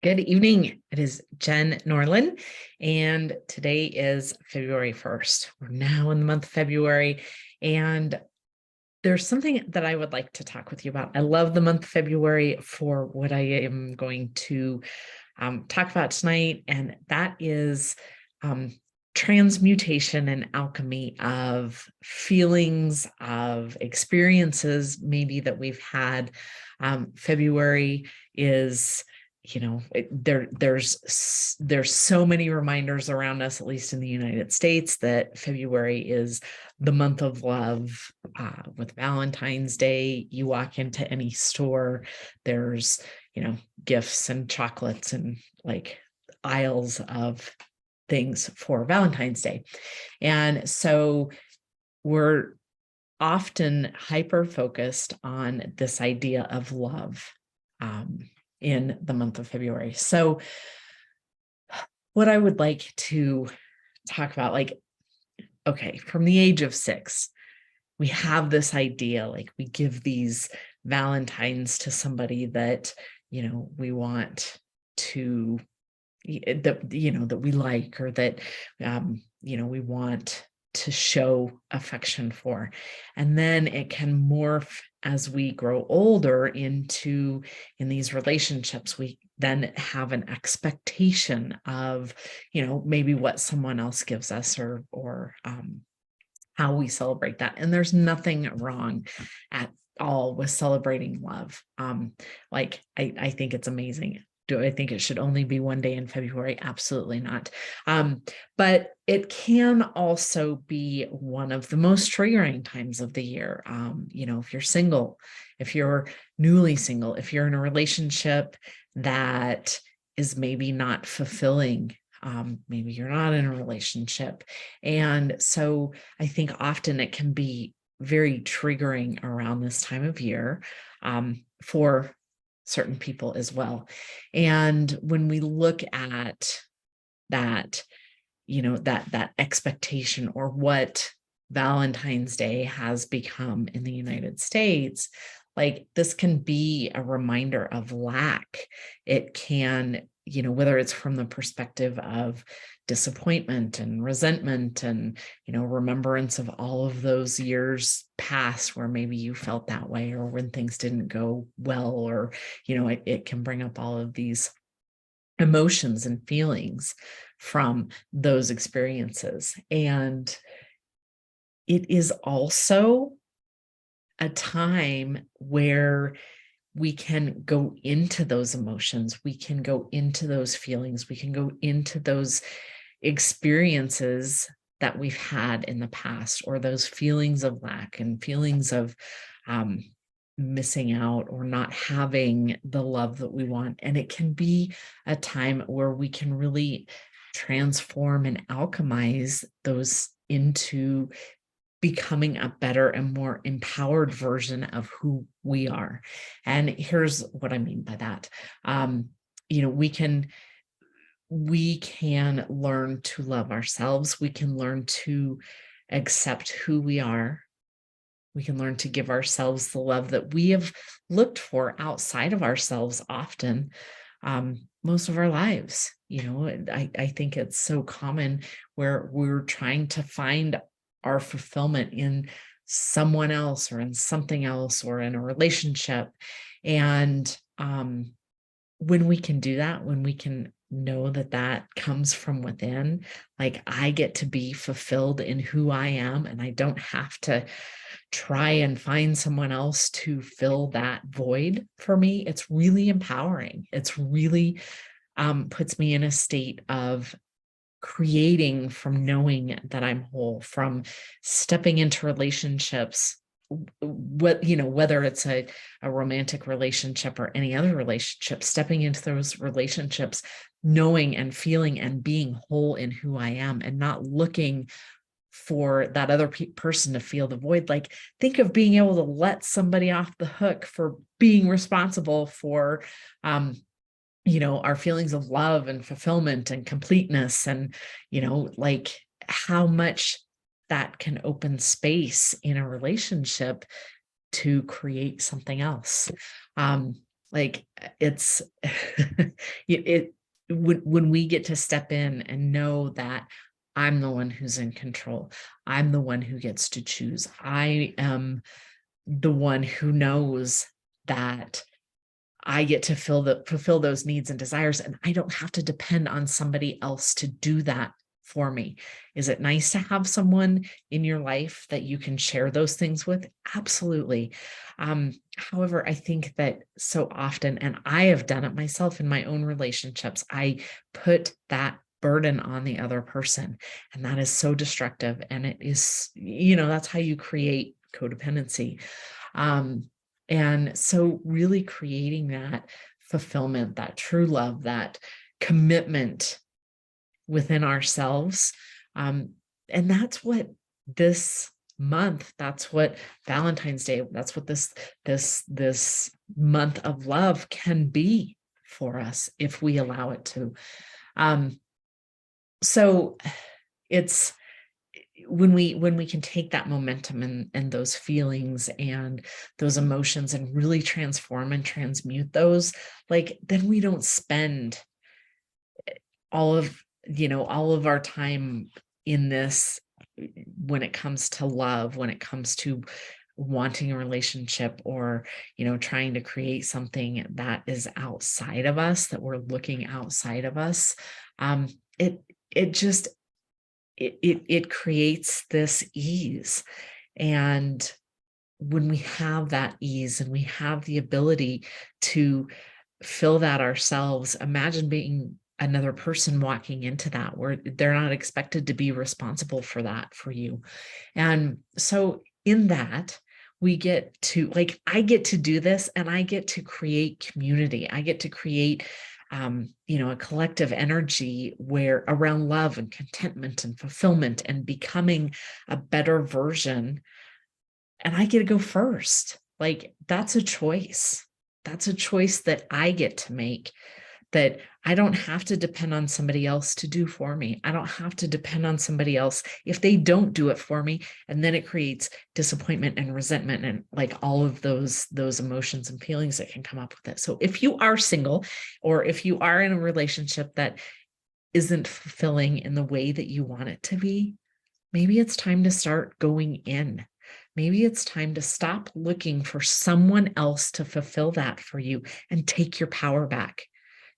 Good evening. It is Jen Norlin, and today is February 1st. We're now in the month of February, and there's something that I would like to talk with you about. I love the month of February for what I am going to talk about tonight, and that is transmutation and alchemy of feelings, of experiences maybe that we've had. February is there's so many reminders around us, at least in the United States, that February is the month of love. With Valentine's Day, you walk into any store, there's gifts and chocolates and like aisles of things for Valentine's Day. And so we're often hyper focused on this idea of love in the month of February. So what I would like to talk about, okay, from the age of 6, we have this idea, like we give these Valentines to somebody that, we want to, that we like, or that, we want to show affection for. And then it can morph as we grow older in these relationships. We then have an expectation of, maybe what someone else gives us, or how we celebrate that. And there's nothing wrong at all with celebrating love. I think it's amazing. Do I think it should only be one day in February? Absolutely not. But it can also be one of the most triggering times of the year. If you're single, if you're newly single, if you're in a relationship that is maybe not fulfilling, maybe you're not in a relationship. And so I think often it can be very triggering around this time of year for certain people as well. And when we look at that, that expectation, or what Valentine's Day has become in the United States, this can be a reminder of lack. It can, whether it's from the perspective of disappointment and resentment and, remembrance of all of those years past where maybe you felt that way, or when things didn't go well, or, it can bring up all of these emotions and feelings from those experiences. And it is also a time where we can go into those emotions, we can go into those feelings, we can go into those experiences that we've had in the past, or those feelings of lack and feelings of missing out or not having the love that we want. And it can be a time where we can really transform and alchemize those into becoming a better and more empowered version of who we are. And here's what I mean by that. We can learn to love ourselves. We can learn to accept who we are. We can learn to give ourselves the love that we have looked for outside of ourselves often, most of our lives. I think it's so common where we're trying to find our fulfillment in someone else, or in something else, or in a relationship. And when we can do that, when we can know that that comes from within, I get to be fulfilled in who I am, and I don't have to try and find someone else to fill that void for me. It's really empowering. It's really puts me in a state of creating from knowing that I'm whole, from stepping into relationships, whether it's a romantic relationship or any other relationship, stepping into those relationships, knowing and feeling and being whole in who I am, and not looking for that other person to feel the void. Think of being able to let somebody off the hook for being responsible for our feelings of love and fulfillment and completeness, and how much that can open space in a relationship to create something else. Like it's it when we get to step in and know that I'm the one who's in control. I'm the one who gets to choose. I am the one who knows that I get to fulfill those needs and desires, and I don't have to depend on somebody else to do that for me. Is it nice to have someone in your life that you can share those things with? Absolutely. However, I think that so often, and I have done it myself in my own relationships, I put that burden on the other person, and that is so destructive. And it is, that's how you create codependency. And so really creating that fulfillment, that true love, that commitment within ourselves. And that's what this month, that's what Valentine's Day, that's what this month of love can be for us if we allow it to. So it's when we can take that momentum and those feelings and those emotions and really transform and transmute those, like then we don't spend all of our time in this when it comes to love, when it comes to wanting a relationship, or trying to create something that is outside of us, that we're looking outside of us. It just it creates this ease. And when we have that ease and we have the ability to fill that ourselves, imagine being another person walking into that where they're not expected to be responsible for that for you. And so in that, we get to, like, I get to do this and I get to create community. I get to create a collective energy where around love and contentment and fulfillment and becoming a better version. And I get to go first. Like that's a choice. That's a choice that I get to make, that I don't have to depend on somebody else to do for me. I don't have to depend on somebody else if they don't do it for me. And then it creates disappointment and resentment and like all of those emotions and feelings that can come up with it. So if you are single, or if you are in a relationship that isn't fulfilling in the way that you want it to be, maybe it's time to start going in. Maybe it's time to stop looking for someone else to fulfill that for you and take your power back.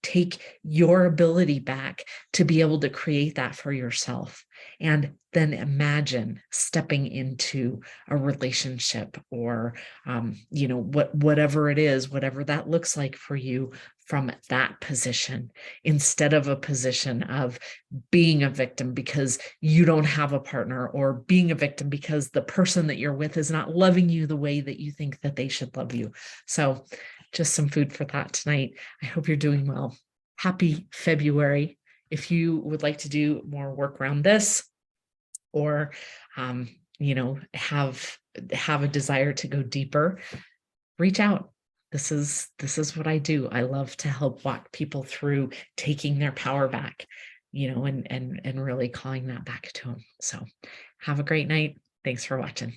Take your ability back to be able to create that for yourself. And then imagine stepping into a relationship, or, whatever it is, whatever that looks like for you, from that position, instead of a position of being a victim because you don't have a partner, or being a victim because the person that you're with is not loving you the way that you think that they should love you. So just some food for thought tonight. I hope you're doing well. Happy February. If you would like to do more work around this, or have a desire to go deeper, reach out. This is what I do. I love to help walk people through taking their power back, and really calling that back to them. So have a great night. Thanks for watching.